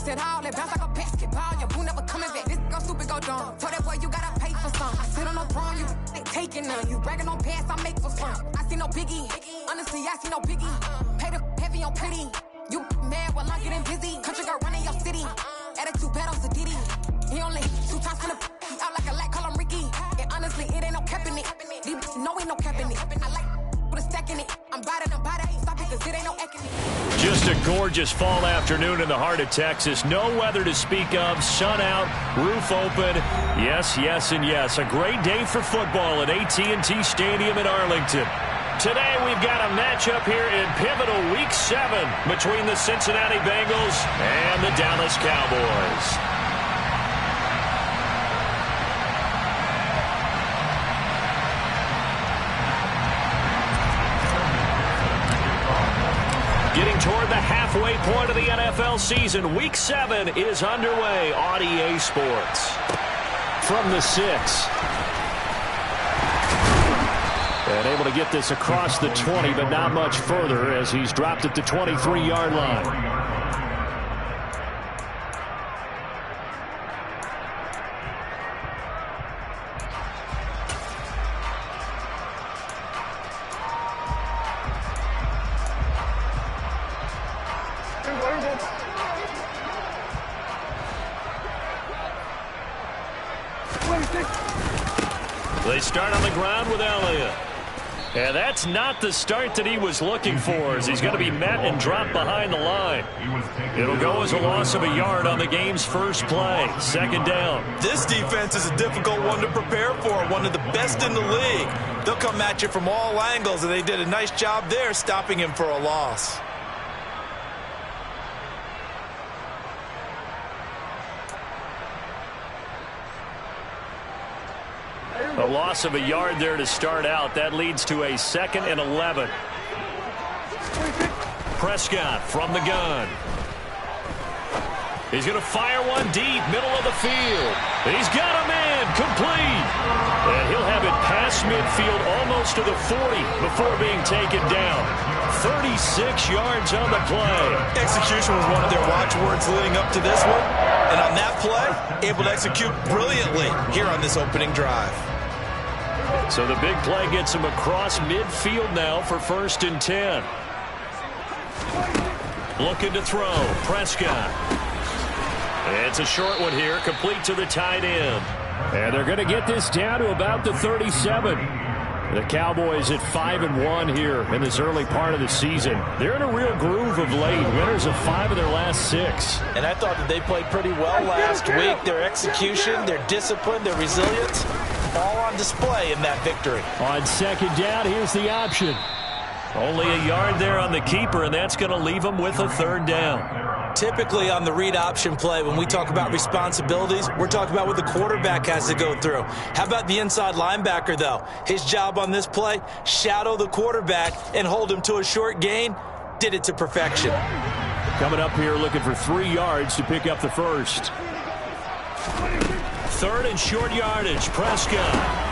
it all. It bounce like a basketball. Your boo never coming back. This go stupid, go dumb. Told that boy you gotta pay for some. I sit on the throne, you ain't taking none. You bragging on pants, I make for fun. I see no biggie. Honestly, I see no biggie. Pay the heavy on pretty. You mad while I'm getting busy. Country girl running your city. Attitude bad on Diddy. He only 2 times from the he out like a light, call him Ricky. And honestly, it ain't no cap in it. These know ain't no cap in it. I like put a stack in it. I'm bad it. Stop it, cause it ain't no eck in it. Just a gorgeous fall afternoon in the heart of Texas. No weather to speak of. Sun out, roof open. Yes, yes, and yes. A great day for football at AT&T Stadium in Arlington. Today we've got a matchup here in pivotal Week 7 between the Cincinnati Bengals and the Dallas Cowboys. Getting toward the halfway point of the NFL season, Week 7 is underway on EA Sports. From the 6. And able to get this across the 20, but not much further as he's dropped at the 23-yard line. They start on the ground with Elliott. And that's not the start that he was looking for, as he's going to be met and dropped behind the line. It'll go as a loss of a yard on the game's first play. 2nd down. This defense is a difficult one to prepare for, one of the best in the league. They'll come at you from all angles, and they did a nice job there stopping him for a loss. A loss of a yard there to start out. That leads to a 2nd and 11. Prescott from the gun. He's going to fire one deep, middle of the field. He's got a man, complete. And he'll have it past midfield almost to the 40 before being taken down. 36 yards on the play. Execution was one of their watchwords leading up to this one. And on that play, able to execute brilliantly here on this opening drive. So the big play gets him across midfield now for 1st and 10. Looking to throw. Prescott. It's a short one here, complete to the tight end. And they're going to get this down to about the 37. The Cowboys at 5-1 here in this early part of the season. They're in a real groove of late. Winners of 5 of their last 6. And I thought that they played pretty well last week. Their execution, their discipline, their resilience, all on display in that victory. On 2nd down, here's the option. Only a yard there on the keeper, and that's going to leave them with a 3rd down. Typically on the read option play, when we talk about responsibilities, we're talking about what the quarterback has to go through. How about the inside linebacker, though? His job on this play, shadow the quarterback and hold him to a short gain. Did it to perfection. Coming up here looking for 3 yards to pick up the 1st. 3rd and short yardage. Prescott.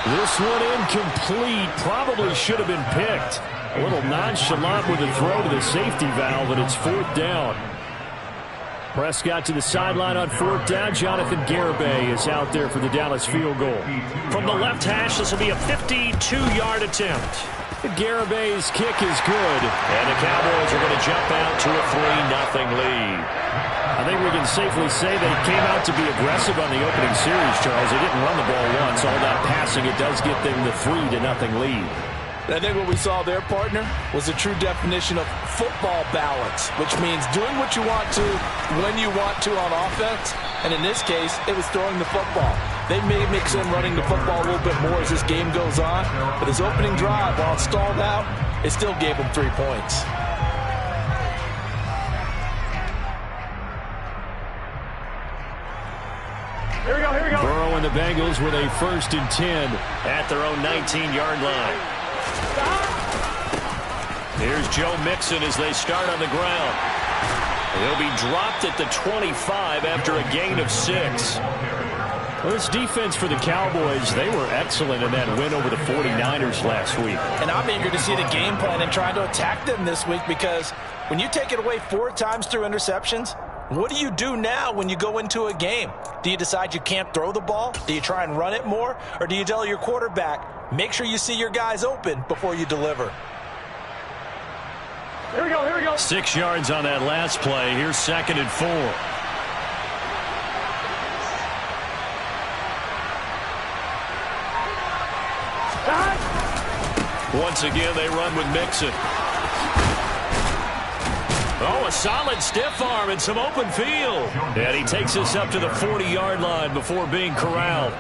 This one incomplete. Probably should have been picked. A little nonchalant with a throw to the safety valve, and it's 4th down. Prescott to the sideline on 4th down. Jonathan Garibay is out there for the Dallas field goal. From the left hash, this will be a 52-yard attempt. Garibay's kick is good, and the Cowboys are going to jump out to a 3-0 lead. I think we can safely say they came out to be aggressive on the opening series, Charles. They didn't run the ball once. All that passing, it does get them the 3-0 lead. I think what we saw there, partner, was a true definition of football balance, which means doing what you want to when you want to on offense. And in this case, it was throwing the football. They may mix in running the football a little bit more as this game goes on. But his opening drive, while it stalled out, it still gave him 3 points. Here we go. Burrow and the Bengals with a 1st and 10 at their own 19-yard line. Here's Joe Mixon as they start on the ground. He'll be dropped at the 25 after a gain of 6. Well, this defense for the Cowboys, they were excellent in that win over the 49ers last week. And I'm eager to see the game plan and trying to attack them this week, because when you take it away 4 times through interceptions, What do you do now when you go into a game? Do you decide you can't throw the ball? Do you try and run it more? Or do you tell your quarterback, make sure you see your guys open before you deliver? Here we go. 6 yards on that last play. Here's 2nd and 4. Once again, they run with Mixon. Oh, a solid stiff arm and some open field. And he takes us up to the 40-yard line before being corralled.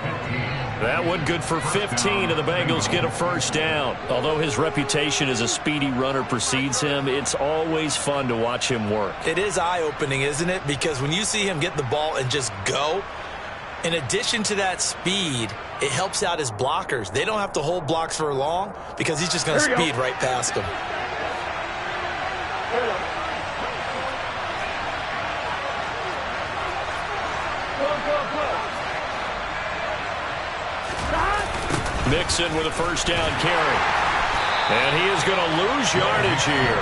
That one good for 15, and the Bengals get a first down. Although his reputation as a speedy runner precedes him, it's always fun to watch him work. It is eye-opening, isn't it? Because when you see him get the ball and just go, in addition to that speed, it helps out his blockers. They don't have to hold blocks for long because he's just going to speed right past them. Mixon with a first down carry. And he is going to lose yardage here.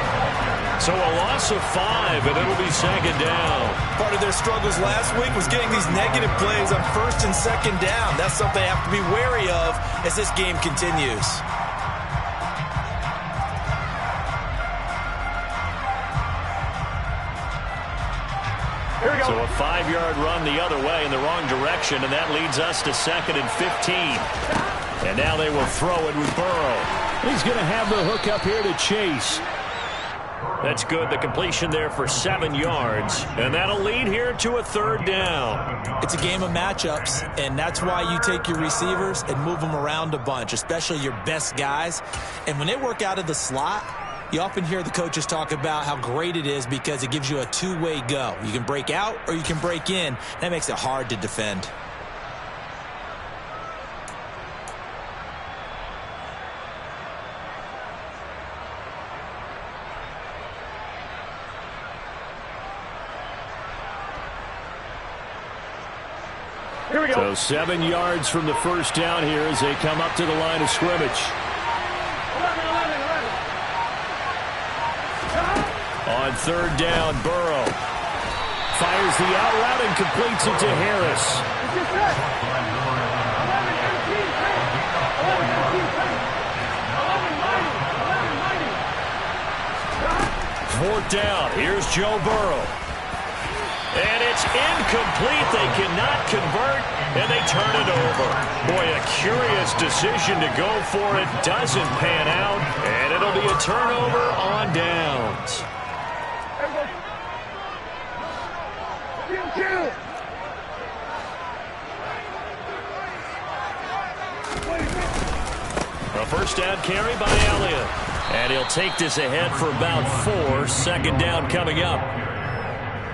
So a loss of 5, and it'll be 2nd down. Part of their struggles last week was getting these negative plays on 1st and 2nd down. That's something they have to be wary of as this game continues. So a 5-yard run the other way in the wrong direction, and that leads us to 2nd and 15. And now they will throw it with Burrow. He's going to have the hook up here to Chase. That's good. The completion there for 7 yards. And that'll lead here to a 3rd down. It's a game of matchups, and that's why you take your receivers and move them around a bunch, especially your best guys. And when they work out of the slot, you often hear the coaches talk about how great it is because it gives you a two-way go. You can break out or you can break in. That makes it hard to defend. Here we go. So 7 yards from the first down here as they come up to the line of scrimmage. 11. On 3rd down, Burrow fires the out route and completes it to Harris. 4th down. Here's Joe Burrow. And it's incomplete. They cannot convert, and they turn it over. Boy, a curious decision to go for it. Doesn't pan out, and it'll be a turnover on downs. A first down carry by Elliott. And he'll take this ahead for about 4. 2nd down coming up.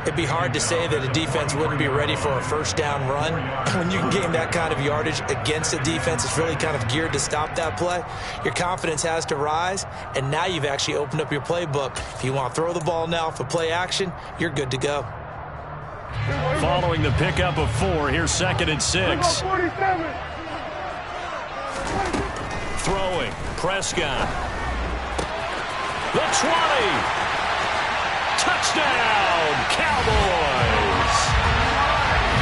It'd be hard to say that a defense wouldn't be ready for a first down run. When you can gain that kind of yardage against a defense that's really kind of geared to stop that play, your confidence has to rise, and now you've actually opened up your playbook. If you want to throw the ball now for play action, you're good to go. Following the pickup of 4, here's 2nd and 6. Throwing, Prescott. The 20. Touchdown, Cowboys.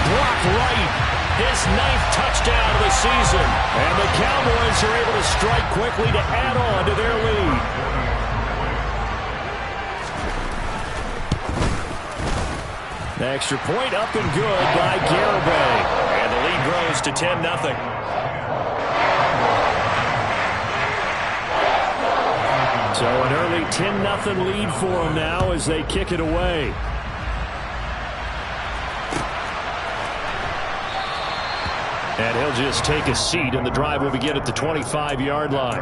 Brock Wright, his 9th touchdown of the season. And the Cowboys are able to strike quickly to add on to their lead. The extra point up and good by Garibay. And the lead grows to 10-0. So an early 10-0 lead for them now as they kick it away. And he'll just take a seat, and the drive will begin at the 25-yard line.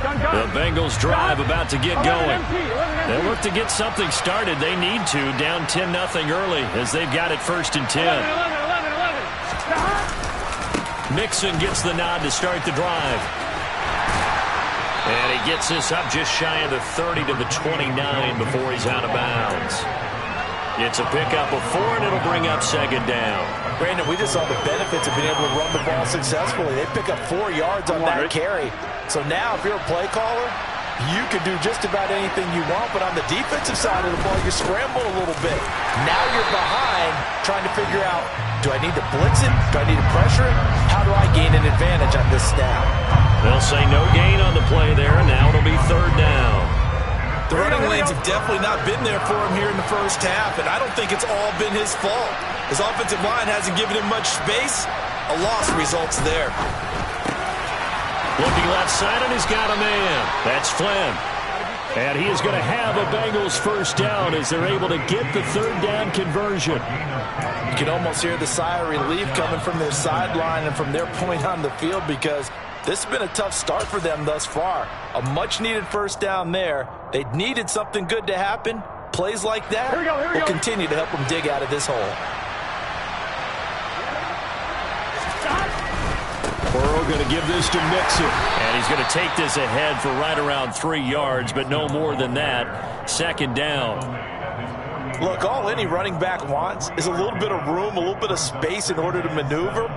The Bengals drive about to get going. They look to get something started. They need to, down 10-0 early as they've got it 1st and 10. Mixon gets the nod to start the drive. And he gets this up just shy of the 30 to the 29 before he's out of bounds. It's a pickup of 4, and it'll bring up second down. Brandon, we just saw the benefits of being able to run the ball successfully. They pick up 4 yards on that carry. So now, if you're a play caller, you can do just about anything you want, but on the defensive side of the ball, you scramble a little bit. Now you're behind, trying to figure out, do I need to blitz it? Do I need to pressure it? How do I gain an advantage on this snap? They'll say no gain on the play there, and now it'll be third down. The running lanes have definitely not been there for him here in the first half, and I don't think it's all been his fault. His offensive line hasn't given him much space. A loss results there. Looking left side, and he's got a man. That's Flynn. And he is going to have a Bengals first down as they're able to get the third down conversion. You can almost hear the sigh of relief coming from their sideline and from their point on the field, because this has been a tough start for them thus far. A much-needed first down there. They needed something good to happen. Plays like that will continue to help them dig out of this hole. Burrow going to give this to Mixon. And he's going to take this ahead for right around 3 yards, but no more than that. Second down. Look, all any running back wants is a little bit of room, a little bit of space in order to maneuver.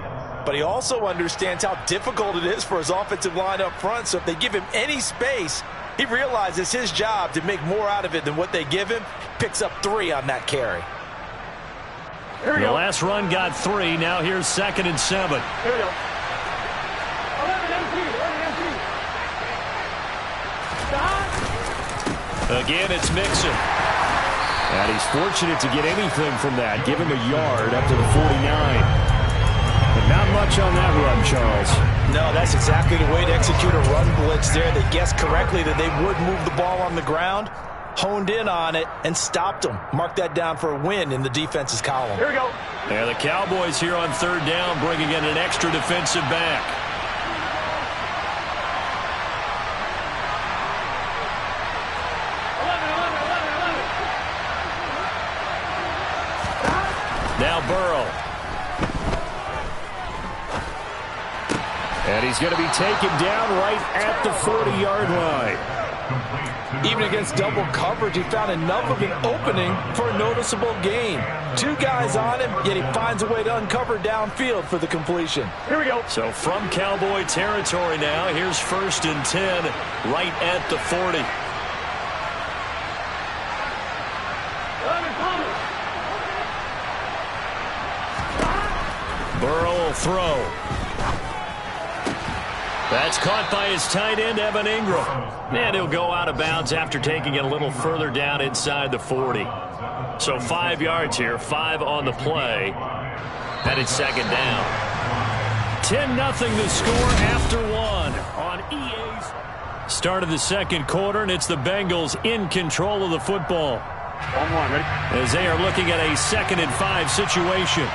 But he also understands how difficult it is for his offensive line up front. So if they give him any space, he realizes his job to make more out of it than what they give him. Picks up 3 on that carry. The last run got 3. Now here's 2nd and 7. Here we go. 11 empty. Again, it's Mixon. And he's fortunate to get anything from that. Give him a yard up to the 49. But not much on that run, Charles. No, that's exactly the way to execute a run blitz there. They guessed correctly that they would move the ball on the ground, honed in on it, and stopped them. Mark that down for a win in the defense's column. Here we go. And the Cowboys here on third down, bringing in an extra defensive back. Now Burrow. And he's going to be taken down right at the 40-yard line. Even against double coverage, he found enough of an opening for a noticeable gain. 2 guys on him, yet he finds a way to uncover downfield for the completion. Here we go. So from Cowboy territory now, here's 1st and 10 right at the 40. Burrow will throw. That's caught by his tight end, Evan Ingram. And he'll go out of bounds after taking it a little further down inside the 40. So 5 yards here, 5 on the play. And it's second down. 10-0 the score after 1 on EA's. Start of the second quarter, and it's the Bengals in control of the football. 1-1, ready? As they are looking at a 2nd and 5 situation.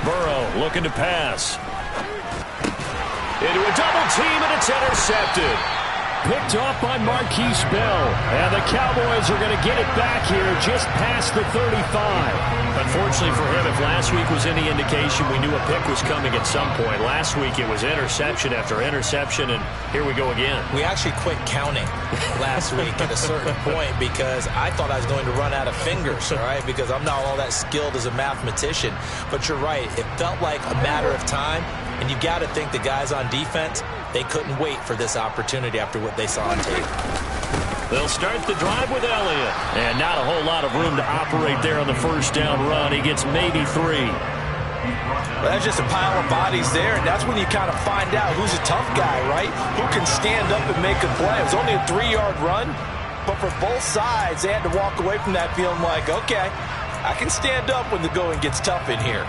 Burrow looking to pass. Into a double team, and it's intercepted. Picked off by Marquise Bell. And the Cowboys are going to get it back here just past the 35. Unfortunately for him, if last week was any indication, we knew a pick was coming at some point. Last week it was interception after interception, and here we go again. We actually quit counting last week at a certain point because I thought I was going to run out of fingers, all right, because I'm not all that skilled as a mathematician. But you're right. It felt like a matter of time, and you got to think the guys on defense, they couldn't wait for this opportunity after what they saw on tape. They'll start the drive with Elliott. And not a whole lot of room to operate there on the first down run. He gets maybe 3. Well, that's just a pile of bodies there, and that's when you kind of find out who's a tough guy, right? Who can stand up and make a play. It was only a 3-yard run, but for both sides, they had to walk away from that feeling like, okay, I can stand up when the going gets tough in here.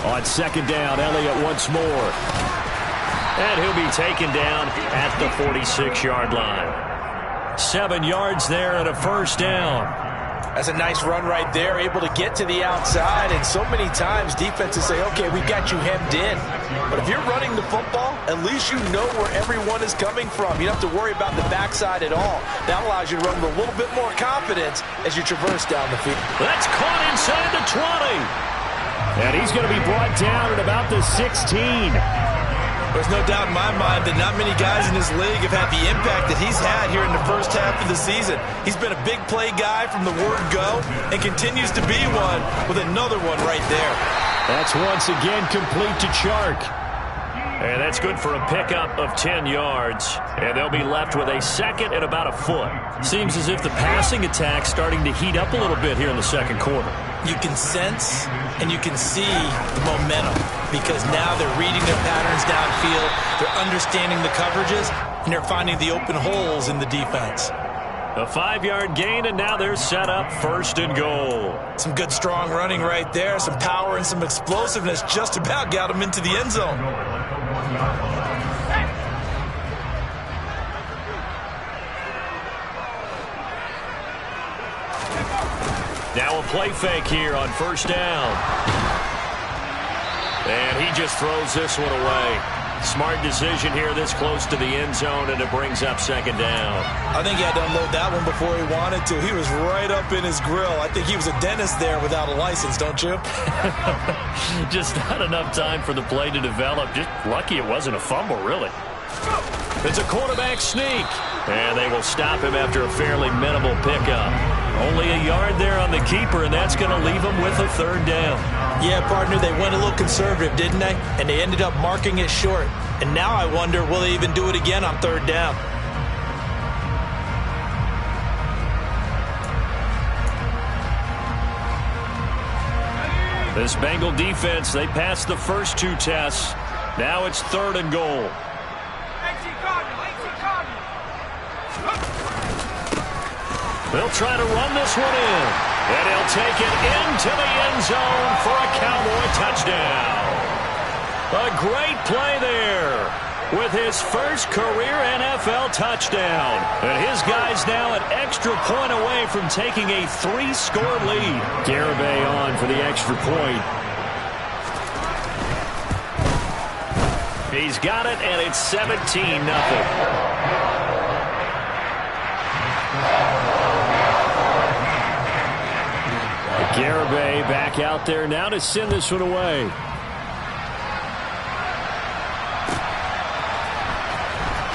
On second down, Elliott once more. And he'll be taken down at the 46-yard line. 7 yards there and a first down. That's a nice run right there, able to get to the outside. And so many times defenses say, okay, we've got you hemmed in. But if you're running the football, at least you know where everyone is coming from. You don't have to worry about the backside at all. That allows you to run with a little bit more confidence as you traverse down the field. That's caught inside the 20. And he's going to be brought down at about the 16. There's no doubt in my mind that not many guys in this league have had the impact that he's had here in the first half of the season. He's been a big play guy from the word go and continues to be one with another one right there. That's once again complete to Chark. And that's good for a pickup of 10 yards. And they'll be left with a second and about a foot. Seems as if the passing attack's starting to heat up a little bit here in the second quarter. You can sense and you can see the momentum because now they're reading their patterns downfield, they're understanding the coverages, and they're finding the open holes in the defense. A 5-yard gain, and now they're set up 1st and goal. Some good strong running right there, some power and some explosiveness just about got them into the end zone. Now a play fake here on 1st down. And he just throws this one away. Smart decision here this close to the end zone, and it brings up 2nd down. I think he had to unload that one before he wanted to. He was right up in his grill. I think he was a dentist there without a license, don't you? Just not enough time for the play to develop. Just lucky it wasn't a fumble, really. It's a quarterback sneak. And they will stop him after a fairly minimal pickup. Only a yard there on the keeper, and that's going to leave him with a 3rd down. Yeah, partner, they went a little conservative, didn't they? And they ended up marking it short. And now I wonder, will they even do it again on 3rd down? This Bengal defense, they passed the first 2 tests. Now it's 3rd and goal. They'll try to run this one in. And he'll take it into the end zone for a Cowboy touchdown. A great play there with his first career NFL touchdown. And his guys now an extra point away from taking a 3-score lead. Garibay on for the extra point. He's got it, and it's 17-0. Garibay back out there now to send this one away.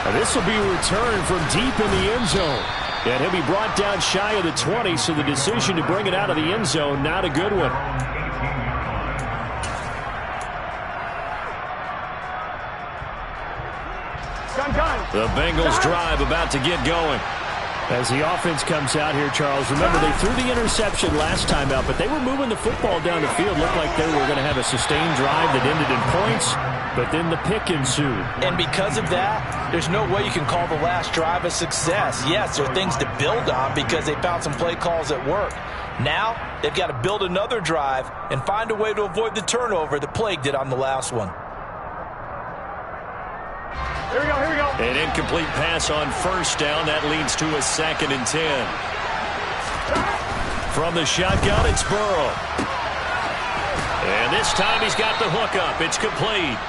And this will be a return from deep in the end zone. And he'll be brought down shy of the 20, so the decision to bring it out of the end zone, not a good one. The Bengals drive about to get going. As the offense comes out here, Charles, remember they threw the interception last time out, but they were moving the football down the field. Looked like they were going to have a sustained drive that ended in points, but then the pick ensued. And because of that, there's no way you can call the last drive a success. Yes, there are things to build on because they found some play calls at work. Now, they've got to build another drive and find a way to avoid the turnover that plagued it on the last one. Here we go, here we go. An incomplete pass on 1st down. That leads to a 2nd and 10. From the shotgun, it's Burrow. And this time he's got the hook up. It's complete.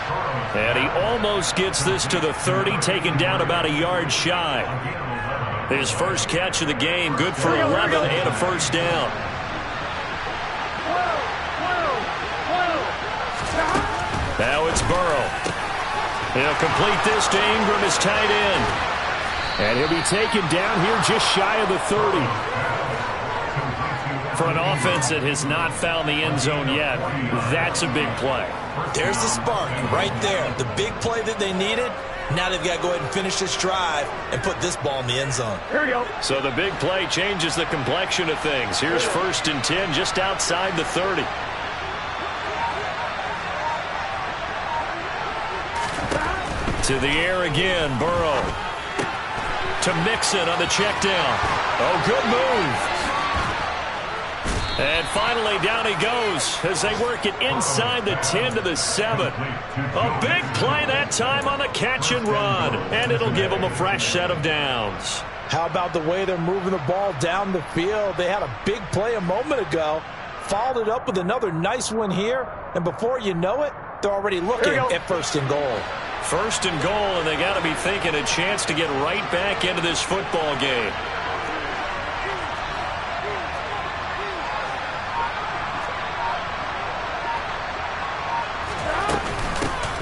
And he almost gets this to the 30, taken down about a yard shy. His first catch of the game, good for 11 and a 1st down. Now it's Burrow. He'll complete this to Ingram, his tight end. And he'll be taken down here just shy of the 30. For an offense that has not found the end zone yet, that's a big play. There's the spark right there. The big play that they needed. Now they've got to go ahead and finish this drive and put this ball in the end zone. Here we go. So the big play changes the complexion of things. Here's 1st and 10 just outside the 30. To the air again, Burrow. To Mixon on the check down. Oh, good move. And finally, down he goes as they work it inside the 10 to the 7. A big play that time on the catch and run. And it'll give them a fresh set of downs. How about the way they're moving the ball down the field? They had a big play a moment ago, followed it up with another nice one here, and before you know it, they're already looking at 1st and goal. 1st and goal, and they got to be thinking a chance to get right back into this football game.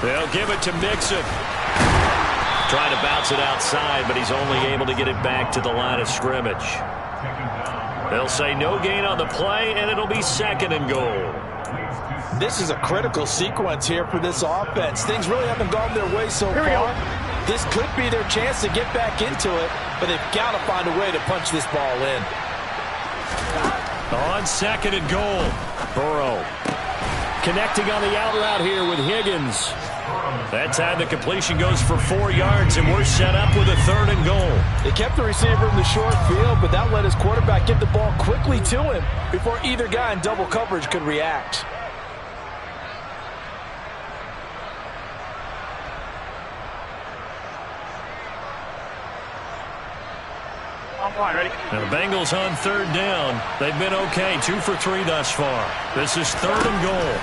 They'll give it to Mixon. Trying to bounce it outside, but he's only able to get it back to the line of scrimmage. They'll say no gain on the play, and it'll be 2nd and goal. This is a critical sequence here for this offense. Things really haven't gone their way so far. This could be their chance to get back into it, but they've got to find a way to punch this ball in. On 2nd and goal, Burrow connecting on the out route here with Higgins. That time the completion goes for 4 yards, and we're set up with a 3rd and goal. They kept the receiver in the short field, but that let his quarterback get the ball quickly to him before either guy in double coverage could react. I'm fine, ready? Now the Bengals on 3rd down. They've been okay, 2 for 3 thus far. This is 3rd and goal.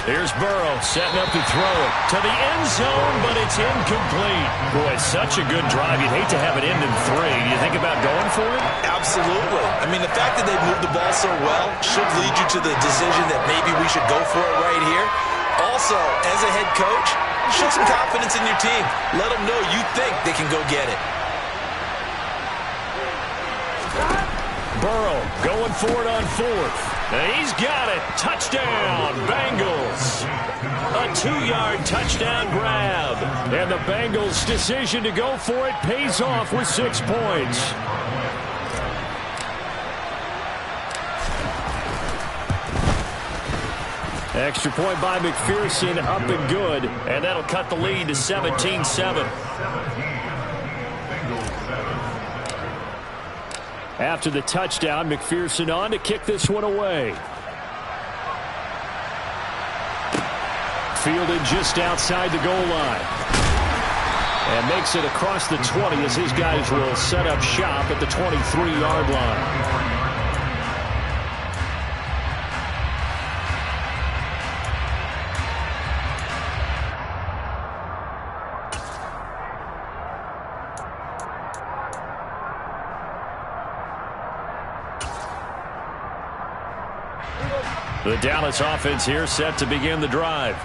Here's Burrow setting up to throw it to the end zone, but it's incomplete. Boy, such a good drive. You'd hate to have it end in 3. Do you think about going for it? Absolutely. I mean, the fact that they moved the ball so well should lead you to the decision that maybe we should go for it right here. Also, as a head coach, show some confidence in your team. Let them know you think they can go get it. Burrow going for it on 4th. And he's got it. Touchdown, Bengals. A 2-yard touchdown grab. And the Bengals' decision to go for it pays off with 6 points. Extra point by McPherson, up and good. And that'll cut the lead to 17-7. After the touchdown, McPherson on to kick this one away. Fielded just outside the goal line. And makes it across the 20 as his guys will set up shop at the 23-yard line. The Dallas offense here set to begin the drive.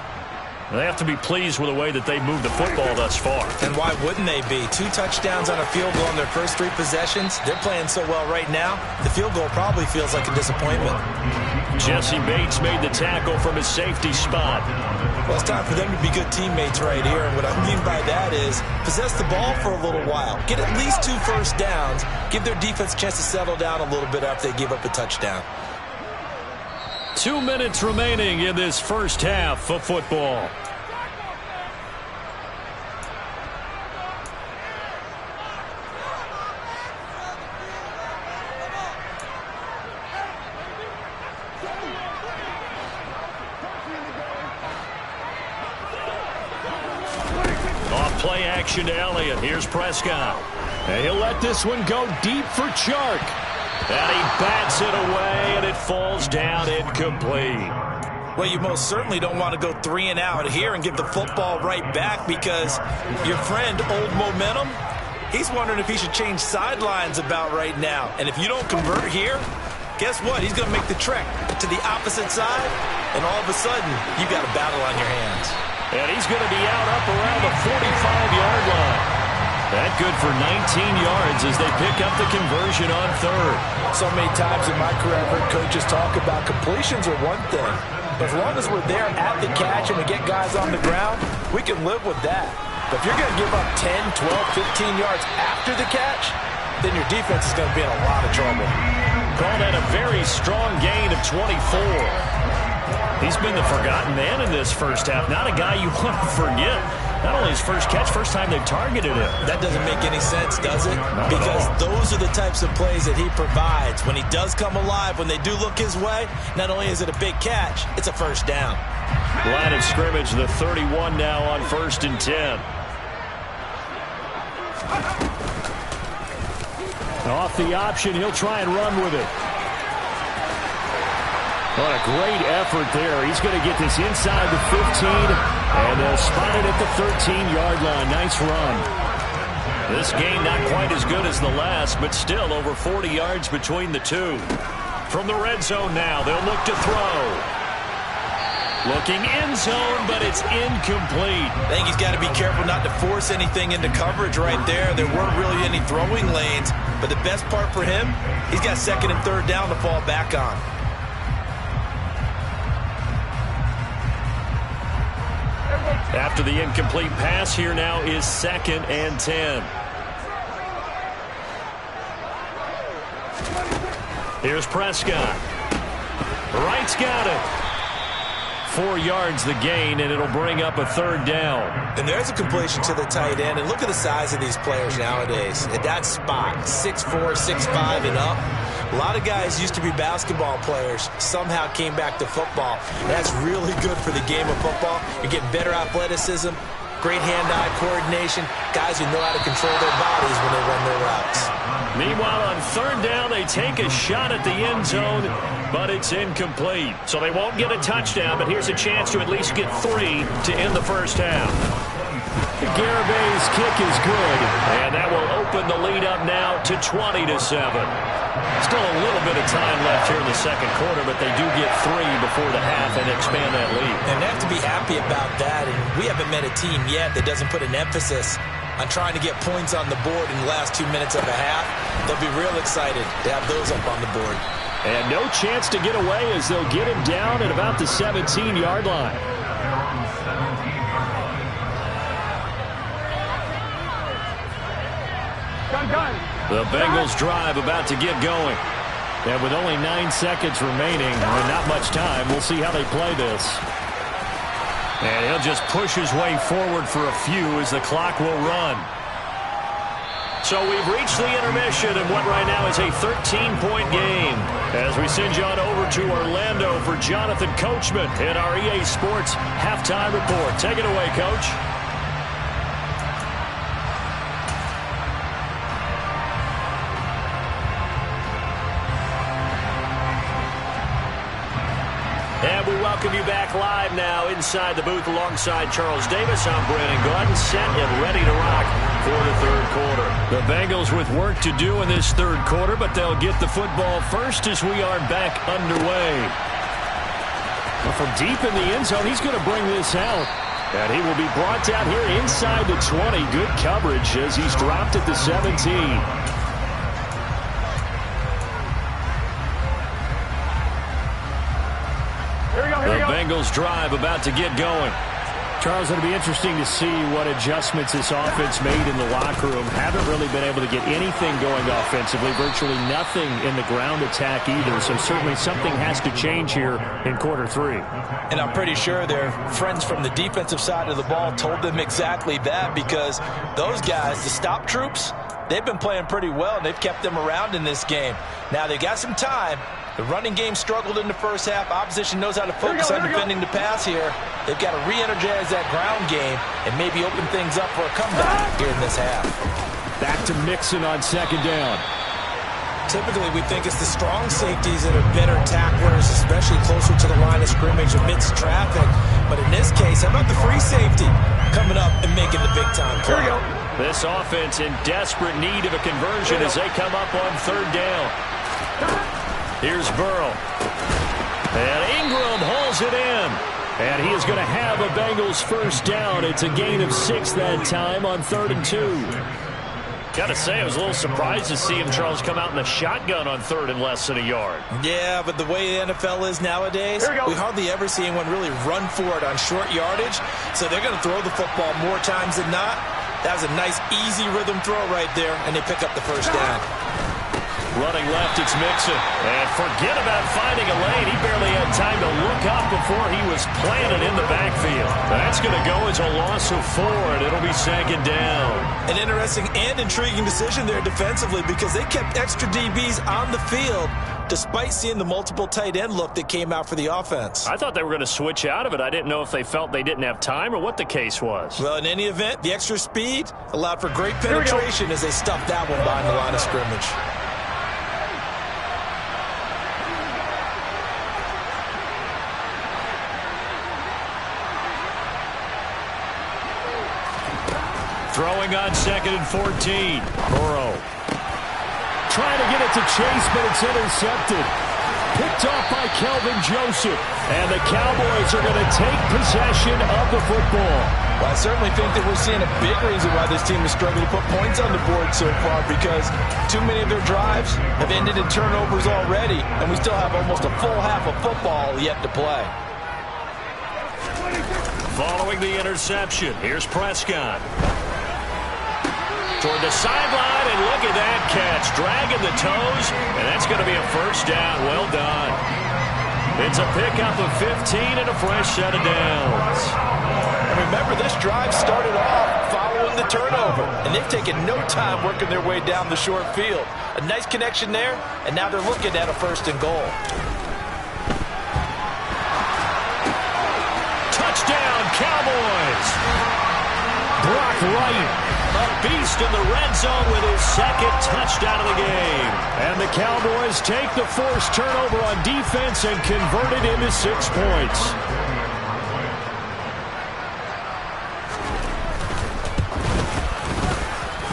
They have to be pleased with the way that they moved the football thus far. And why wouldn't they be? 2 touchdowns on a field goal in their first 3 possessions. They're playing so well right now, the field goal probably feels like a disappointment. Jesse Bates made the tackle from his safety spot. Well, it's time for them to be good teammates right here. And what I mean by that is possess the ball for a little while. Get at least 2 first downs. Give their defense a chance to settle down a little bit after they give up a touchdown. 2 minutes remaining in this first half of football. Off play action to Elliott. Here's Prescott. And he'll let this one go deep for Chark. And he bats it away, and it falls down incomplete. Well, you most certainly don't want to go 3 and out here and give the football right back because your friend, Old Momentum, he's wondering if he should change sidelines about right now. And if you don't convert here, guess what? He's going to make the trek to the opposite side, and all of a sudden, you got a battle on your hands. And he's going to be out up around the 45-yard line. That good for 19 yards as they pick up the conversion on 3rd. So many times in my career, I've heard coaches talk about completions are one thing. But as long as we're there at the catch and we get guys on the ground, we can live with that. But if you're going to give up 10, 12, 15 yards after the catch, then your defense is going to be in a lot of trouble. Called that a very strong gain of 24. He's been the forgotten man in this first half. Not a guy you want to forget. Not only his first catch, first time they've targeted him. That doesn't make any sense, does it? Because those are the types of plays that he provides. When he does come alive, when they do look his way, not only is it a big catch, it's a first down. Line of scrimmage, the 31 now on 1st and 10. Off the option, he'll try and run with it. What a great effort there. He's going to get this inside the 15, and they'll spot it at the 13-yard line. Nice run. This game not quite as good as the last, but still over 40 yards between the two. From the red zone now, they'll look to throw. Looking end zone, but it's incomplete. I think he's got to be careful not to force anything into coverage right there. There weren't really any throwing lanes, but the best part for him, he's got second and third down to fall back on. After the incomplete pass, here now is 2nd and 10. Here's Prescott. Wright's got it. 4 yards the gain, and it'll bring up a 3rd down. And there's a completion to the tight end. And look at the size of these players nowadays. At that spot, 6'4", 6'5", and up. A lot of guys used to be basketball players, somehow came back to football. That's really good for the game of football. You're getting better athleticism, great hand-eye coordination, guys who know how to control their bodies when they run their routes. Meanwhile, on 3rd down, they take a shot at the end zone, but it's incomplete. So they won't get a touchdown, but here's a chance to at least get 3 to end the first half. Garabay's kick is good, and that will open the lead up now to 20-7. Still a little bit of time left here in the second quarter, but they do get 3 before the half and expand that lead. And they have to be happy about that, and we haven't met a team yet that doesn't put an emphasis on trying to get points on the board in the last 2 minutes of a half. They'll be real excited to have those up on the board. And no chance to get away as they'll get him down at about the 17-yard line. The Bengals drive about to get going. And with only 9 seconds remaining, and not much time, we'll see how they play this. And he'll just push his way forward for a few as the clock will run. So we've reached the intermission in what right now is a 13-point game. As we send you on over to Orlando for Jonathan Coachman in our EA Sports Halftime Report. Take it away, Coach. And we welcome you back live now inside the booth alongside Charles Davis. I'm Brandon Gordon, set and ready to rock for the third quarter. The Bengals with work to do in this third quarter, but they'll get the football first as we are back underway. Well, from deep in the end zone, he's going to bring this out. And he will be brought down here inside the 20. Good coverage as he's dropped at the 17. The Bengals drive about to get going. Charles, it'll be interesting to see what adjustments this offense made in the locker room. Haven't really been able to get anything going offensively. Virtually nothing in the ground attack either. So certainly something has to change here in quarter 3. And I'm pretty sure their friends from the defensive side of the ball told them exactly that, because those guys, the stop troops, they've been playing pretty well, and they've kept them around in this game. Now they've got some time. The running game struggled in the first half. Opposition knows how to focus on defending the pass here. They've got to re-energize that ground game and maybe open things up for a comeback here in this half. Back to Mixon on 2nd down. Typically, we think it's the strong safeties that are better tacklers, especially closer to the line of scrimmage amidst traffic. But in this case, how about the free safety coming up and making the big-time play? This offense in desperate need of a conversion as they come up on 3rd down. Here's Burrow. And Ingram hauls it in. And he is going to have a Bengals first down. It's a gain of 6 that time on 3rd and 2. Got to say, I was a little surprised to see him, Charles, come out in the shotgun on 3rd and less than a yard. Yeah, but the way the NFL is nowadays, we hardly ever see anyone really run for it on short yardage. So they're going to throw the football more times than not. That was a nice, easy rhythm throw right there, and they pick up the first down. Running left, it's Mixon. And forget about finding a lane. He barely had time to look up before he was planted in the backfield. That's going to go as a loss of 4, and it'll be 2nd down. An interesting and intriguing decision there defensively, because they kept extra DBs on the field despite seeing the multiple tight end look that came out for the offense. I thought they were going to switch out of it. I didn't know if they felt they didn't have time or what the case was. Well, in any event, the extra speed allowed for great penetration as they stuffed that one behind the line of scrimmage. Throwing on 2nd and 14. Burrow trying to get it to Chase, but it's intercepted. Picked off by Kelvin Joseph. And the Cowboys are going to take possession of the football. Well, I certainly think that we're seeing a big reason why this team is struggling to put points on the board so far, because too many of their drives have ended in turnovers already, and we still have almost a full half of football yet to play. Following the interception, here's Prescott. Toward the sideline, and look at that catch. Dragging the toes, and that's going to be a first down. Well done. It's a pickup of 15 and a fresh set of downs. And remember, this drive started off following the turnover, and they've taken no time working their way down the short field. A nice connection there, and now they're looking at a 1st and goal. Touchdown, Cowboys! Brock Wright, a beast in the red zone with his 2nd touchdown of the game. And the Cowboys take the forced turnover on defense and convert it into 6 points.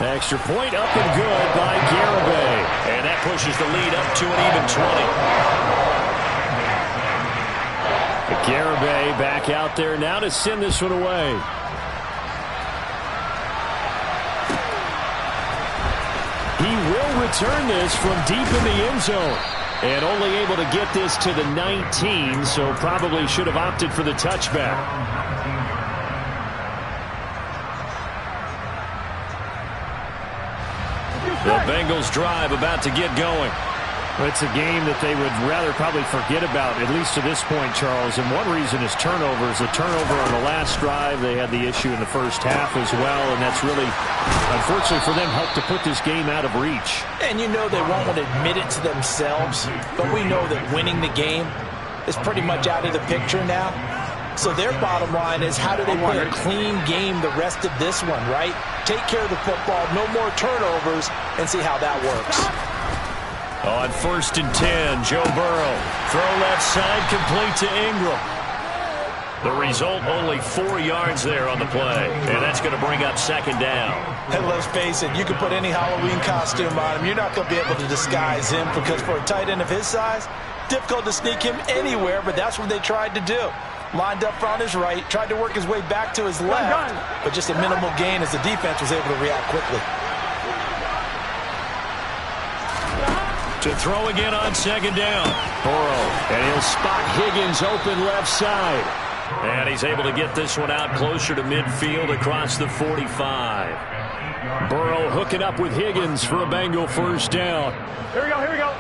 Extra point up and good by Garibay. And that pushes the lead up to an even 20. Garibay back out there now to send this one away. He will return this from deep in the end zone. And only able to get this to the 19, so probably should have opted for the touchback. The Bengals drive about to get going. It's a game that they would rather probably forget about, at least to this point, Charles. And one reason is turnovers. The turnover on the last drive, they had the issue in the first half as well, and that's really, unfortunately for them, helped to put this game out of reach. And you know they won't want to admit it to themselves, but we know that winning the game is pretty much out of the picture now. So their bottom line is, how do they play a clean game the rest of this one, right? Take care of the football, no more turnovers, and see how that works. On 1st and 10, Joe Burrow. Throw left side, complete to Ingram. The result, only 4 yards there on the play. And that's going to bring up 2nd down. And let's face it, you can put any Halloween costume on him. You're not going to be able to disguise him, because for a tight end of his size, difficult to sneak him anywhere, but that's what they tried to do. Lined up on his right, tried to work his way back to his left, but just a minimal gain as the defense was able to react quickly. To throw again on 2nd down. Burrow, and he'll spot Higgins open left side. And he's able to get this one out closer to midfield across the 45. Burrow hooking up with Higgins for a Bengal first down. Here we go, here we go.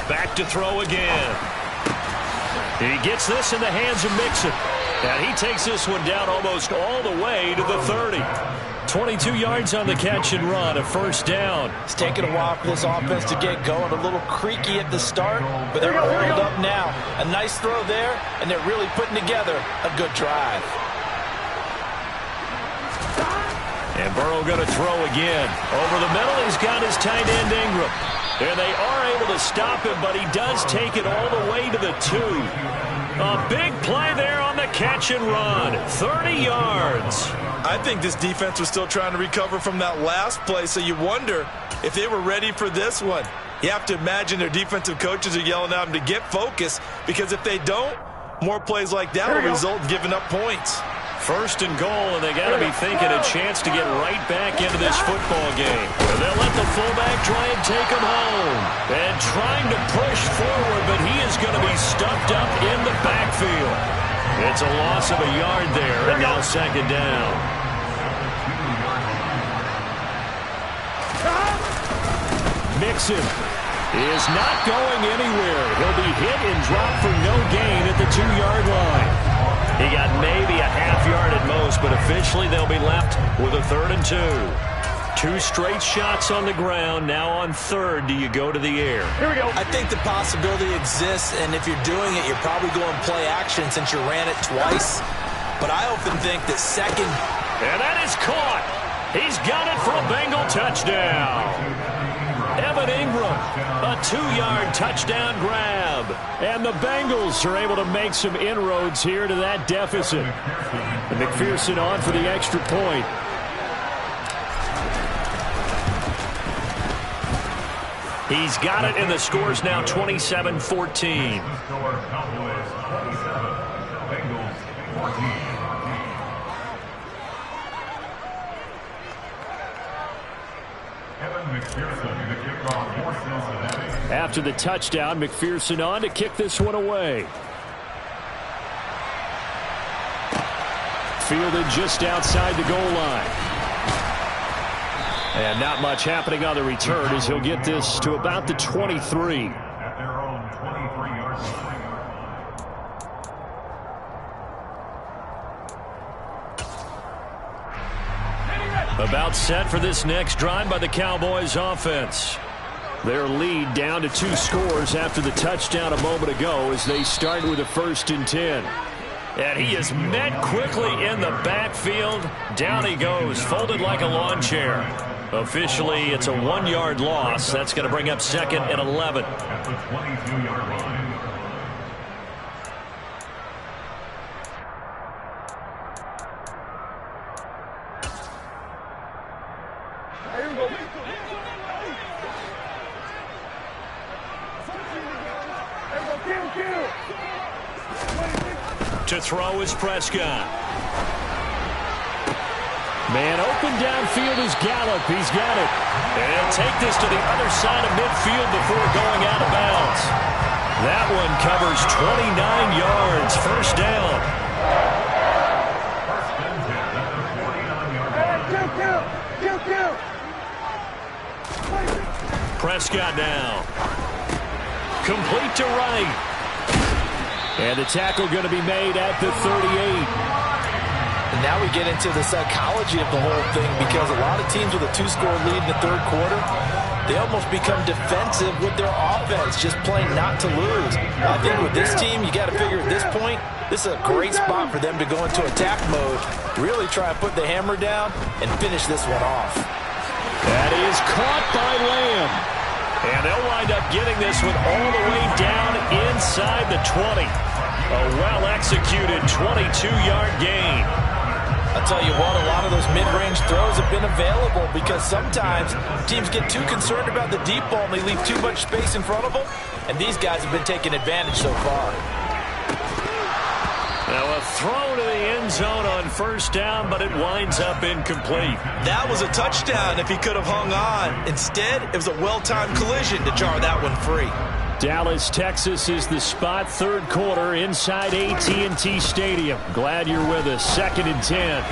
Back to throw again. He gets this in the hands of Mixon. And he takes this one down almost all the way to the 30. 22 yards on the catch and run, a first down. It's taken a while for this offense to get going. A little creaky at the start, but they're oiled up now. A nice throw there, and they're really putting together a good drive. And Burrow going to throw again. Over the middle, he's got his tight end Ingram. And they are able to stop him, but he does take it all the way to the 2. A big play there on the catch and run. 30 yards. I think this defense was still trying to recover from that last play, so you wonder if they were ready for this one. You have to imagine their defensive coaches are yelling at them to get focused, because if they don't, more plays like that will result in giving up points. 1st and goal, and they got to be thinking a chance to get right back into this football game. And they'll let the fullback try and take him home. And trying to push forward, but he is going to be stuffed up in the backfield. It's a loss of a yard there, and now 2nd down. Mixon is not going anywhere. He'll be hit and dropped for no gain at the 2-yard line. He got maybe a half yard at most, but officially they'll be left with a 3rd and 2. 2 straight shots on the ground. Now on 3rd, do you go to the air? Here we go. I think the possibility exists, and if you're doing it, you're probably going play action since you ran it twice. But I often think that 2nd. And that is caught. He's got it for a Bengal touchdown. Evan Ingram, a 2-yard touchdown grab. And the Bengals are able to make some inroads here to that deficit. And McPherson on for the extra point. He's got it, and the score's now 27-14. After the touchdown, McPherson on to kick this one away. Fielded just outside the goal line. And not much happening on the return as he'll get this to about the 23. About set for this next drive by the Cowboys offense. Their lead down to 2 scores after the touchdown a moment ago as they start with a 1st and 10. And he is met quickly in the backfield. Down he goes, folded like a lawn chair. Officially, it's a 1-yard loss. That's going to bring up 2nd and 11. At the 22-yard line. To throw is Prescott. Man open downfield is Gallup. He's got it. And he'll take this to the other side of midfield before going out of bounds. That one covers 29 yards. 1st down. Prescott now. Complete to right. And the tackle going to be made at the 38. And now we get into the psychology of the whole thing, because a lot of teams with a 2-score lead in the 3rd quarter, they almost become defensive with their offense, just playing not to lose. I think with this team, you got to figure at this point, this is a great spot for them to go into attack mode, really try and put the hammer down and finish this one off. That is caught by Lamb. And they'll wind up getting this one all the way down inside the 20. A well-executed 22-yard gain. I'll tell you what, a lot of those mid-range throws have been available because sometimes teams get too concerned about the deep ball and they leave too much space in front of them. And these guys have been taking advantage so far. Now a throw to the end zone on 1st down, but it winds up incomplete. That was a touchdown if he could have hung on. Instead, it was a well-timed collision to jar that one free. Dallas, Texas is the spot. 3rd quarter inside AT&T Stadium. Glad you're with us. 2nd and 10.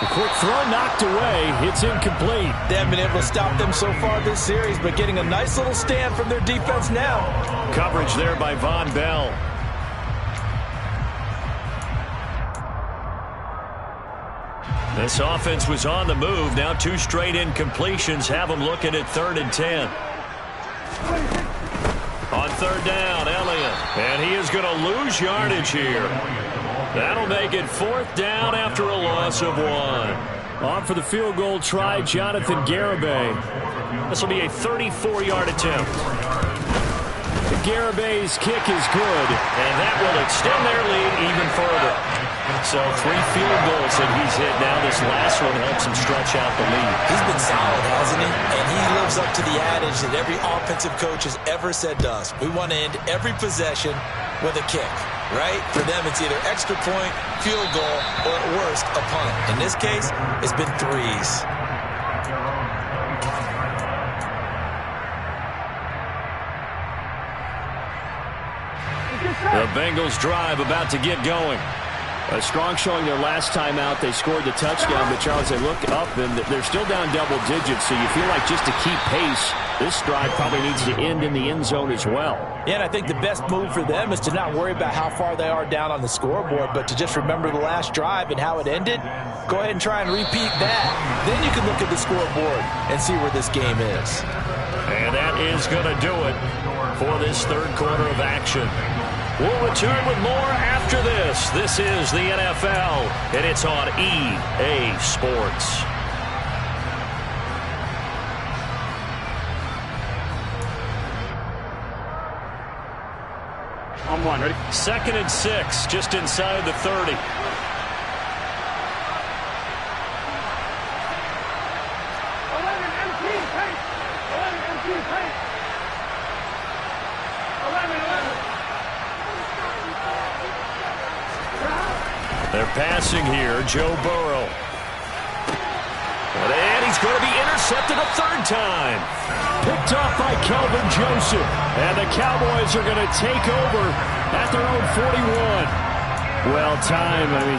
The quick throw knocked away. It's incomplete. They haven't been able to stop them so far this series, but getting a nice little stand from their defense now. Coverage there by Von Bell. This offense was on the move. Now 2 straight incompletions have them looking at 3rd and 10. On 3rd down, Elliott. And he is going to lose yardage here. That'll make it 4th down after a loss of 1. On for the field goal try, Jonathan Garibay. This will be a 34-yard attempt. Garibay's kick is good, and that will extend their lead even further. So 3 field goals that he's hit now. This last one helps him stretch out the lead. He's been solid, hasn't he? And he lives up to the adage that every offensive coach has ever said to us. We want to end every possession with a kick, right? For them, it's either extra point, field goal, or at worst, a punt. In this case, it's been 3s. The Bengals drive about to get going. A strong showing their last time out. They scored the touchdown, but Charles, they look up and they're still down double digits, so you feel like just to keep pace, This drive probably needs to end in the end zone as well. Yeah, and I think the best move for them is to not worry about how far they are down on the scoreboard, but to just remember the last drive and how it ended. Go ahead and try and repeat that. Then you can look at the scoreboard and see where this game is. And that is going to do it for this third quarter of action. We'll return with more after this. This is the NFL, and it's on EA Sports. On one, ready? 2nd and 6, just inside the 30. They're passing here, Joe Burrow. And he's going to be intercepted a third time. Picked off by Kelvin Joseph. And the Cowboys are going to take over at their own 41. Well,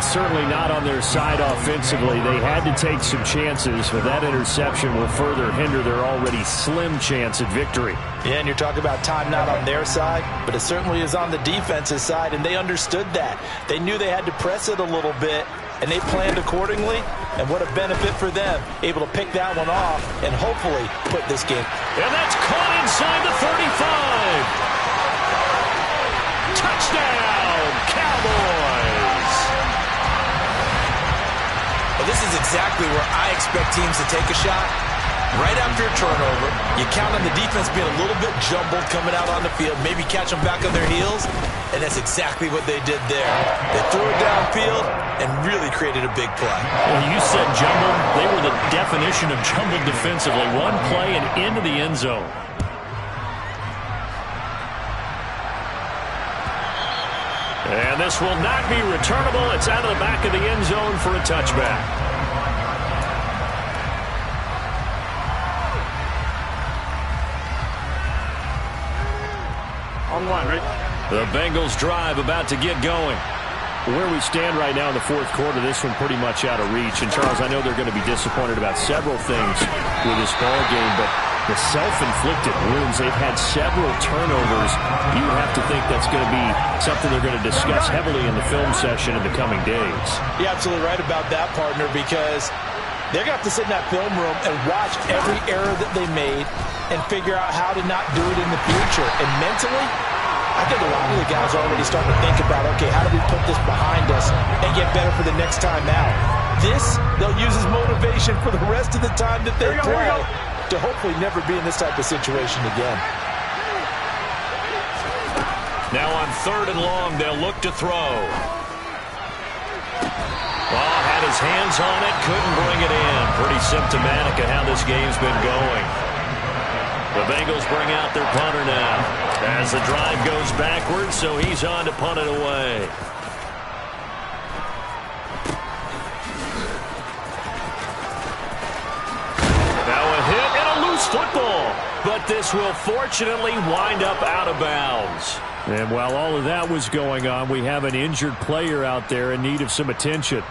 certainly not on their side offensively. They had to take some chances, but that interception will further hinder their already slim chance at victory. Yeah, and you're talking about time not on their side, but it certainly is on the defense's side, and they understood that. They knew they had to press it a little bit, and they planned accordingly, and what a benefit for them, able to pick that one off and hopefully put this game. And that's caught inside the 35. Touchdown, Cowboys. Well, this is exactly where I expect teams to take a shot. Right after a turnover, you count on the defense being a little bit jumbled coming out on the field, maybe catch them back on their heels, and that's exactly what they did there. They threw it downfield and really created a big play. Well, you said jumbled. They were the definition of jumbled defensively. One play and into the end zone. And this will not be returnable. It's out of the back of the end zone for a touchback. On one, ready? The Bengals drive about to get going. Where we stand right now in the fourth quarter, this one pretty much out of reach. And, Charles, I know they're going to be disappointed about several things with this ball game, but the self-inflicted wounds, they've had several turnovers. You have to think that's going to be something they're going to discuss heavily in the film session in the coming days. You're absolutely right about that, partner, because they're going to have to sit in that film room and watch every error that they made and figure out how to not do it in the future. And mentally, I think a lot of the guys are already starting to think about, okay, how do we put this behind us and get better for the next time out? This, they'll use as motivation for the rest of the time that they play to hopefully never be in this type of situation again. Now on 3rd and long, they'll look to throw. Oh, had his hands on it, couldn't bring it in. Pretty symptomatic of how this game's been going. The Bengals bring out their punter now as the drive goes backwards, so he's on to punt it away. Now a hit and a loose football, but this will fortunately wind up out of bounds. And while all of that was going on, we have an injured player out there in need of some attention.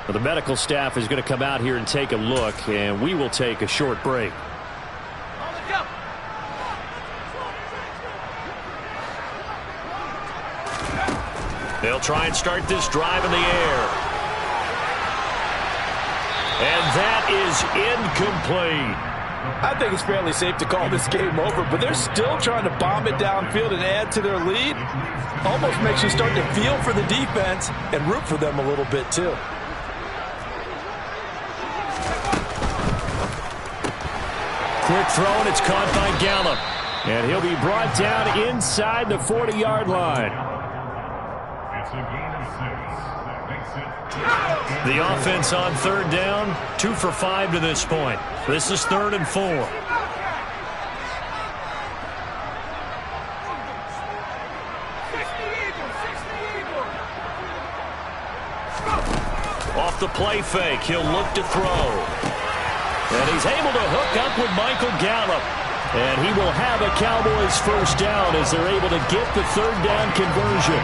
Well, the medical staff is going to come out here and take a look, and we will take a short break. They'll try and start this drive in the air. And that is incomplete. I think it's fairly safe to call this game over, but they're still trying to bomb it downfield and add to their lead. Almost makes you start to feel for the defense and root for them a little bit too. Quick throw, and it's caught by Gallup. And he'll be brought down inside the 40-yard line. It's a gain of 6. The offense on 3rd down, 2 for 5 to this point. This is 3rd and 4. Off the play fake, he'll look to throw. And he's able to hook up with Michael Gallup. And he will have a Cowboys first down as they're able to get the 3rd down conversion.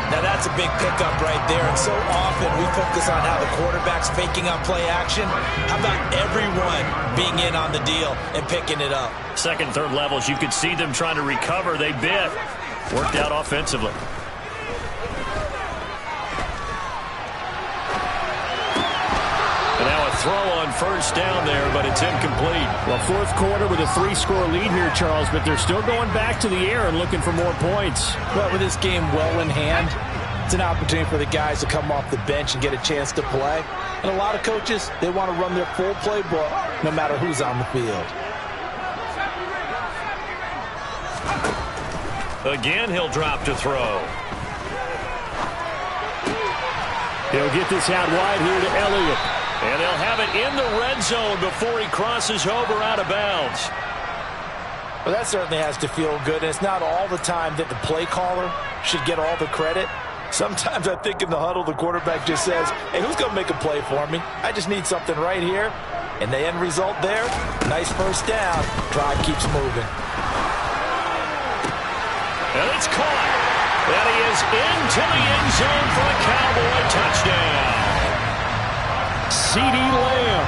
Now that's a big pickup right there, and so often we focus on how the quarterback's faking on play action. How about everyone being in on the deal and picking it up? Second, third levels, you could see them trying to recover. They bit. Worked out offensively. And now a throw on first down there, but it's incomplete. Well, fourth quarter with a 3-score lead here, Charles, but they're still going back to the air and looking for more points. Well, with this game well in hand, it's an opportunity for the guys to come off the bench and get a chance to play. And a lot of coaches, they want to run their full playbook no matter who's on the field. Again, he'll drop to throw. He'll get this out wide here to Elliott. And they'll have it in the red zone before he crosses over out of bounds. Well, that certainly has to feel good. And it's not all the time that the play caller should get all the credit. Sometimes I think in the huddle, the quarterback just says, hey, who's going to make a play for me? I just need something right here. And the end result there, nice first down. Drive keeps moving. And it's caught. And he is into the end zone for a Cowboy touchdown. C.D. Lamb,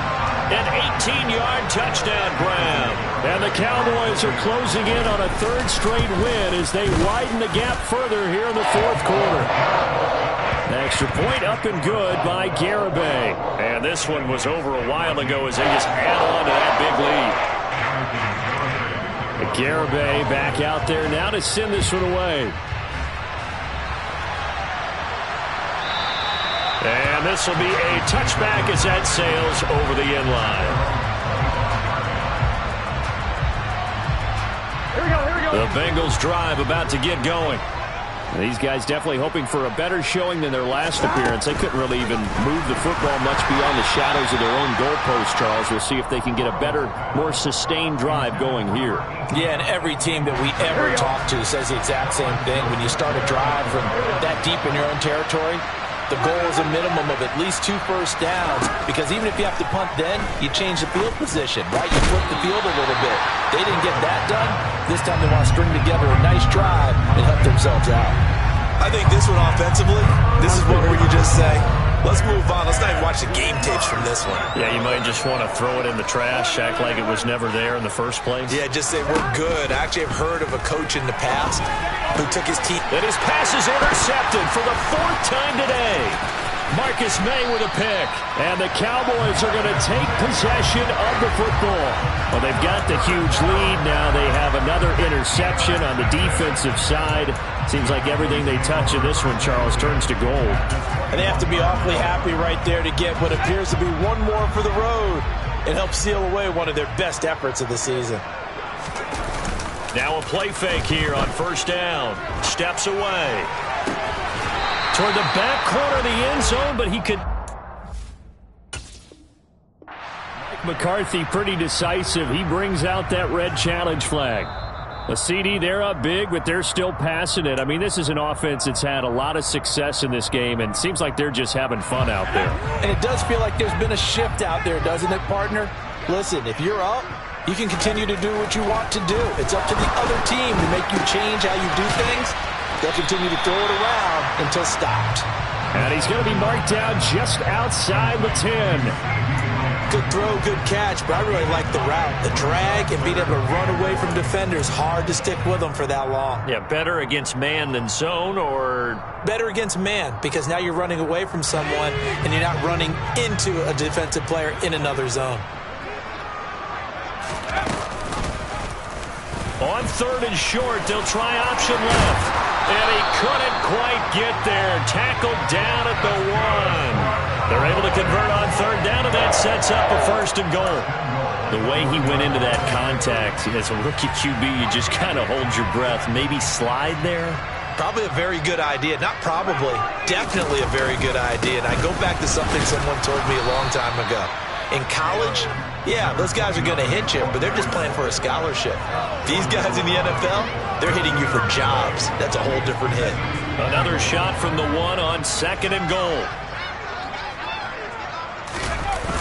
an 18-yard touchdown grab. And the Cowboys are closing in on a third straight win as they widen the gap further here in the fourth quarter. An extra point up and good by Garibay. And this one was over a while ago as they just add on to that big lead. Garibay back out there now to send this one away. And this will be a touchback as that sails over the end line. Here we go. The Bengals drive about to get going. These guys definitely hoping for a better showing than their last appearance. They couldn't really even move the football much beyond the shadows of their own goalpost, Charles. We'll see if they can get a better, more sustained drive going here. Yeah, and every team that we ever talk to says the exact same thing. When you start a drive from that deep in your own territory, the goal is a minimum of at least 2 first downs, because even if you have to punt then, you change the field position, right? You flip the field a little bit. They didn't get that done. This time they want to string together a nice drive and help themselves out. I think this one offensively, this is one where you just say, let's move on. Let's not even watch the game tapes from this one. Yeah, you might just want to throw it in the trash, act like it was never there in the first place. Yeah, just say we're good. I actually have heard of a coach in the past who took his team. And his pass is intercepted for the 4th time today. Marcus May with a pick. And the Cowboys are going to take possession of the football. Well, they've got the huge lead. Now they have another interception on the defensive side. Seems like everything they touch in this one, Charles, turns to gold. And they have to be awfully happy right there to get what appears to be one more for the road. It helps seal away one of their best efforts of the season. Now a play fake here on first down. Steps away. Toward the back corner of the end zone, but he could... Mike McCarthy pretty decisive. He brings out that red challenge flag. A CD, they're up big, but they're still passing it. I mean, this is an offense that's had a lot of success in this game, and it seems like they're just having fun out there. And it does feel like there's been a shift out there, doesn't it, partner? Listen, if you're up, you can continue to do what you want to do. It's up to the other team to make you change how you do things. They'll continue to throw it around until stopped. And he's going to be marked down just outside the 10. Good throw, good catch, but I really like the route. The drag and being able to run away from defenders, hard to stick with them for that long. Yeah, better against man than zone, or... Better against man, because now you're running away from someone and you're not running into a defensive player in another zone. On 3rd and short, they'll try option left. And he couldn't quite get there. Tackled down at the 1. They're able to convert on 3rd down, and that sets up a 1st and goal. The way he went into that contact as a rookie QB, you just kind of hold your breath. Maybe slide there? Probably a very good idea. Not probably. Definitely a very good idea. And I go back to something someone told me a long time ago. In college, yeah, those guys are going to hit you, but they're just playing for a scholarship. These guys in the NFL, they're hitting you for jobs. That's a whole different hit. Another shot from the 1 on 2nd and goal.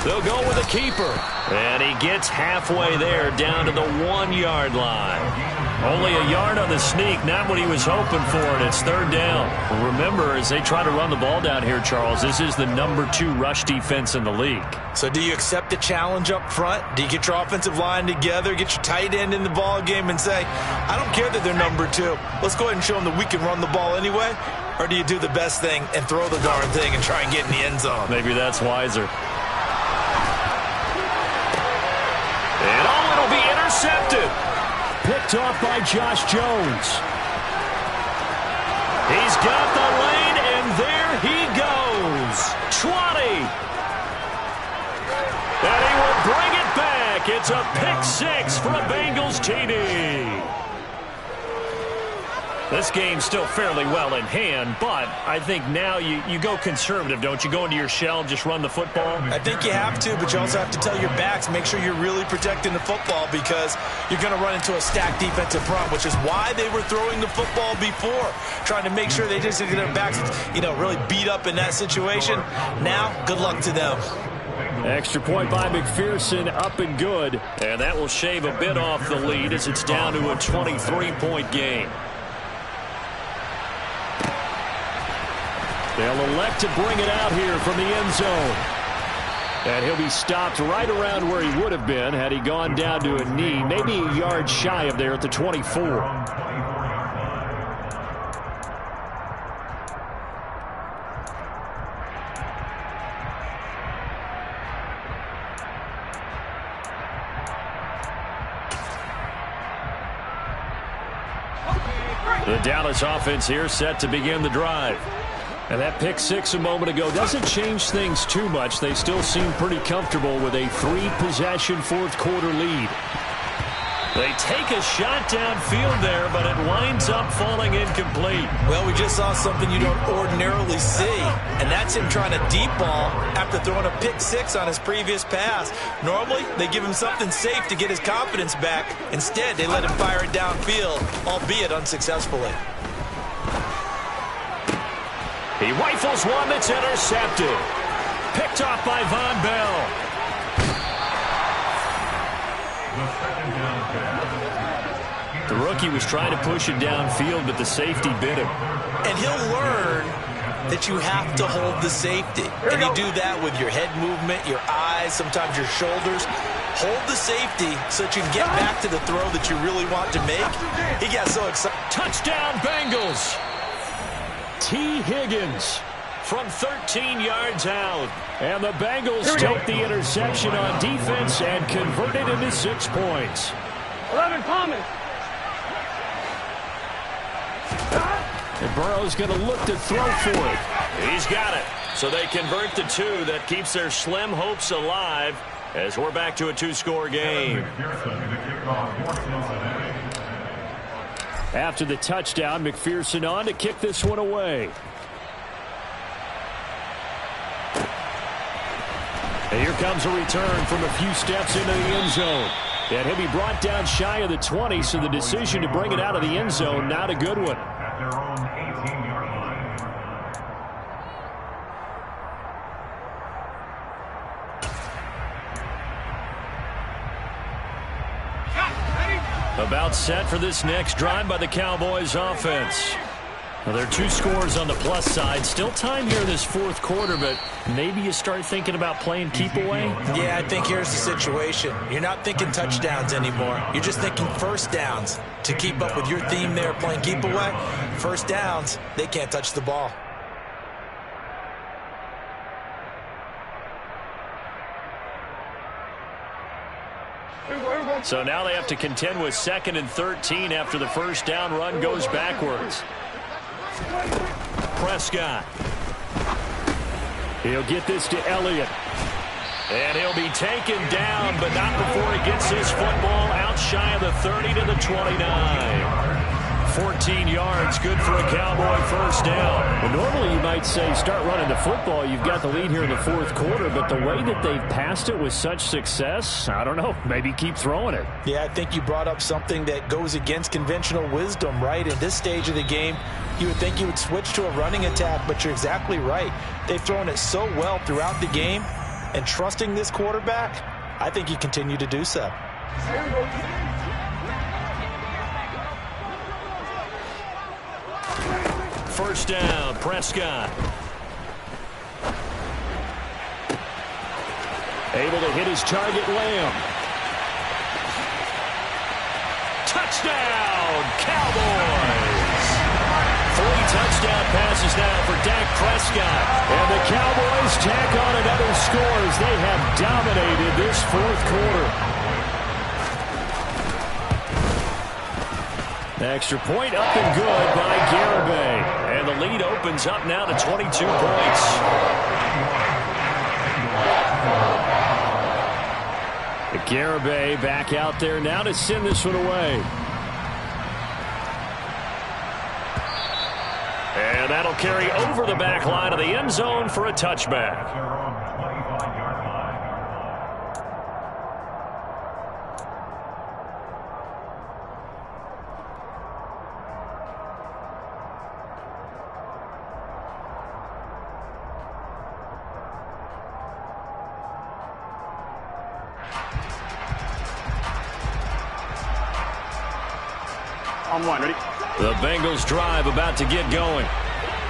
They'll go with a keeper. And he gets halfway there down to the 1-yard line. Only a yard on the sneak, not what he was hoping for, and it's third down. Well, remember, as they try to run the ball down here, Charles, this is the #2 rush defense in the league. So do you accept the challenge up front? Do you get your offensive line together, get your tight end in the ball game and say, I don't care that they're #2. Let's go ahead and show them that we can run the ball anyway? Or do you do the best thing and throw the darn thing and try and get in the end zone? Maybe that's wiser. And it'll be intercepted. Picked off by Josh Jones. He's got the lane, and there he goes. 20. And he will bring it back. It's a pick 6 for a Bengals TD. This game's still fairly well in hand, but I think now you go conservative, don't you? Go into your shell and just run the football? I think you have to, but you also have to tell your backs, make sure you're really protecting the football because you're going to run into a stacked defensive front, which is why they were throwing the football before, trying to make sure they just get their backs, really beat up in that situation. Now, good luck to them. Extra point by McPherson, up and good. And that will shave a bit off the lead as it's down to a 23-point game. They'll elect to bring it out here from the end zone. And he'll be stopped right around where he would have been had he gone down to a knee, maybe a yard shy of there at the 24. The Dallas offense here set to begin the drive. And that pick 6 a moment ago doesn't change things too much. They still seem pretty comfortable with a 3-possession fourth-quarter lead. They take a shot downfield there, but it winds up falling incomplete. Well, we just saw something you don't ordinarily see, and that's him trying to deep ball after throwing a pick 6 on his previous pass. Normally, they give him something safe to get his confidence back. Instead, they let him fire it downfield, albeit unsuccessfully. He rifles one that's intercepted. Picked off by Von Bell. The rookie was trying to push it downfield, but the safety bit him. And he'll learn that you have to hold the safety. And you do that with your head movement, your eyes, sometimes your shoulders. Hold the safety so that you can get back to the throw that you really want to make. He got so excited. Touchdown, Bengals. T. Higgins from 13 yards out. And the Bengals take the interception on defense and convert it into 6 points. 11 common. And Burrow's going to look to throw for it. He's got it. So they convert the 2. That keeps their slim hopes alive as we're back to a 2-score game. After the touchdown, McPherson on to kick this one away. And here comes a return from a few steps into the end zone. And he'll be brought down shy of the 20, so the decision to bring it out of the end zone, not a good one. At their own 18-yard line. About set for this next drive by the Cowboys offense. Well, there are 2 scores on the plus side. Still time here in this fourth quarter, but maybe you start thinking about playing keep away? Yeah, I think here's the situation. You're not thinking touchdowns anymore. You're just thinking first downs. To keep up with your theme there, playing keep away, first downs, they can't touch the ball. So now they have to contend with 2nd and 13 after the first down run goes backwards. Prescott. He'll get this to Elliott. And he'll be taken down, but not before he gets his football out shy of the 30 to the 29. 14 yards, good for a Cowboy first down. Well, normally you might say start running the football. You've got the lead here in the fourth quarter, but the way that they've passed it with such success, I don't know, maybe keep throwing it. Yeah, I think you brought up something that goes against conventional wisdom, right? In this stage of the game, you would think you would switch to a running attack, but you're exactly right. They've thrown it so well throughout the game, and trusting this quarterback, I think you continue to do so. First down, Prescott. Able to hit his target, Lamb. Touchdown, Cowboys! 3 touchdown passes now for Dak Prescott. And the Cowboys tack on another score as they have dominated this fourth quarter. Extra point up and good by Garibay. And the lead opens up now to 22 points. Garibay back out there now to send this one away. And that'll carry over the back line of the end zone for a touchback. On one, ready? The Bengals drive about to get going.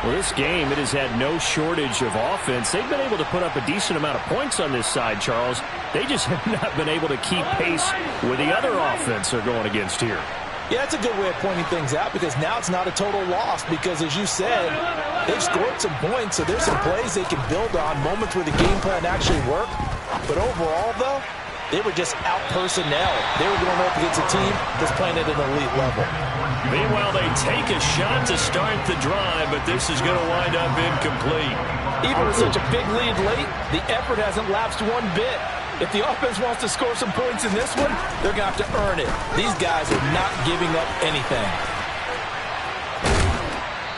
Well, this game, it has had no shortage of offense. They've been able to put up a decent amount of points on this side, Charles. They just have not been able to keep pace with the other offense they're going against here. Yeah, it's a good way of pointing things out because now it's not a total loss because, as you said, they've scored some points, so there's some plays they can build on, moments where the game plan actually worked. But overall, though, they were just out-personnel. They were going up against a team that's playing at an elite level. Meanwhile, they take a shot to start the drive, but this is going to wind up incomplete. Even with such a big lead late, the effort hasn't lapsed one bit. If the offense wants to score some points in this one, they're going to have to earn it. These guys are not giving up anything.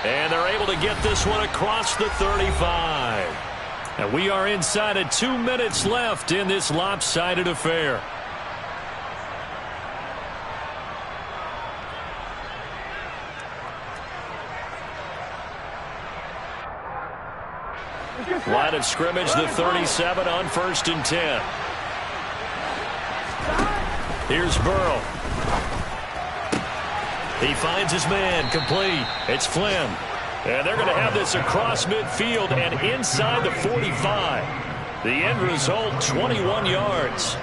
And they're able to get this one across the 35. And we are inside of 2 minutes left in this lopsided affair. Line of scrimmage, the 37 on 1st and 10. Here's Burrow. He finds his man, complete. It's Flynn. And they're going to have this across midfield and inside the 45. The end result, 21 yards.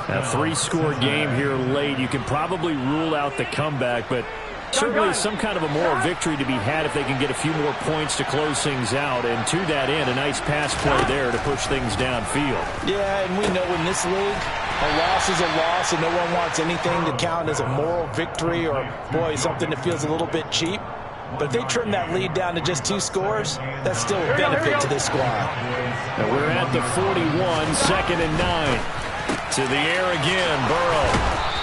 A 3-score game here late. You can probably rule out the comeback, but certainly some kind of a moral victory to be had if they can get a few more points to close things out. And to that end, a nice pass play there to push things downfield. Yeah, and we know in this league, a loss is a loss, and no one wants anything to count as a moral victory or, boy, something that feels a little bit cheap. But if they trim that lead down to just 2 scores, that's still a benefit to this squad. And we're at the 41, 2nd and 9. To the air again, Burrow.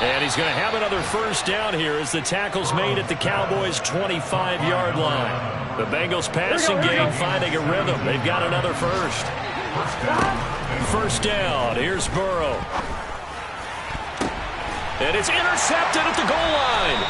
And he's going to have another first down here as the tackle's made at the Cowboys' 25-yard line. The Bengals passing game finding a rhythm. They've got another first. First down. Here's Burrow. And it's intercepted at the goal line.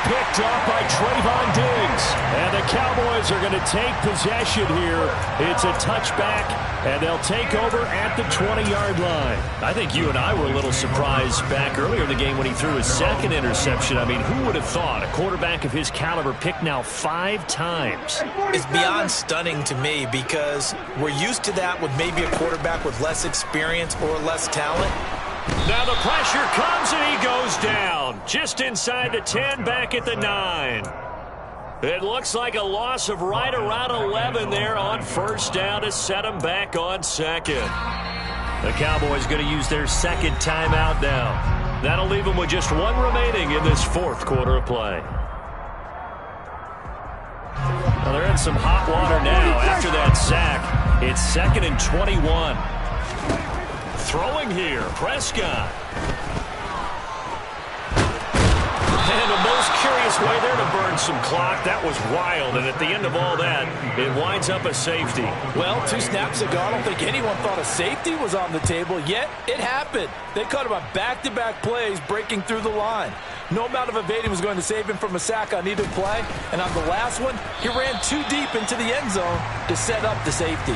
Picked off by Trayvon Diggs. And the Cowboys are going to take possession here. It's a touchback, and they'll take over at the 20-yard line. I think you and I were a little surprised back earlier in the game when he threw his 2nd interception. I mean, who would have thought a quarterback of his caliber picked now 5 times? It's beyond stunning to me because we're used to that with maybe a quarterback with less experience or less talent. Now the pressure comes and he goes down. Just inside the 10, back at the 9. It looks like a loss of right around 11 there on first down to set him back on 2nd. The Cowboys going to use their 2nd timeout now. That'll leave them with just 1 remaining in this 4th quarter of play. Well, they're in some hot water now after that sack. It's 2nd and 21. Throwing here, Prescott. And the most curious way there to burn some clock. That was wild, and at the end of all that, it winds up a safety. Well, 2 snaps ago, I don't think anyone thought a safety was on the table, yet it happened. They caught him on back-to-back plays breaking through the line. No amount of evading was going to save him from a sack on either play, and on the last one, he ran too deep into the end zone to set up the safety.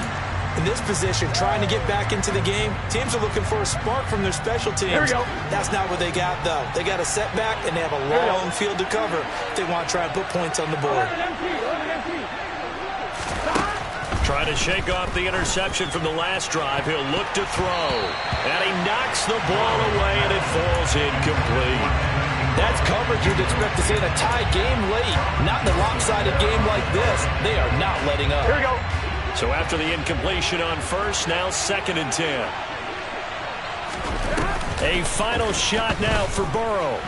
In this position, trying to get back into the game, teams are looking for a spark from their special teams. Here we go. That's not what they got, though. They got a setback, and they have a long field to cover if they want to try and put points on the board. Trying to shake off the interception from the last drive. He'll look to throw. And he knocks the ball away, and it falls incomplete. That's coverage you'd expect to see in a tie game late. Not in a lopsided game like this. They are not letting up. Here we go. So after the incompletion on first, now 2nd and 10. A final shot now for Burrow.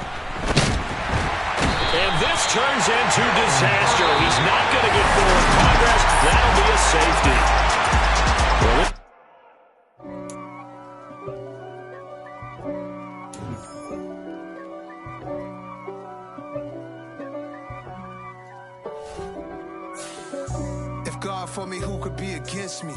And this turns into disaster. He's not going to get forward progress. That'll be a safety. If God for me, who could be against me?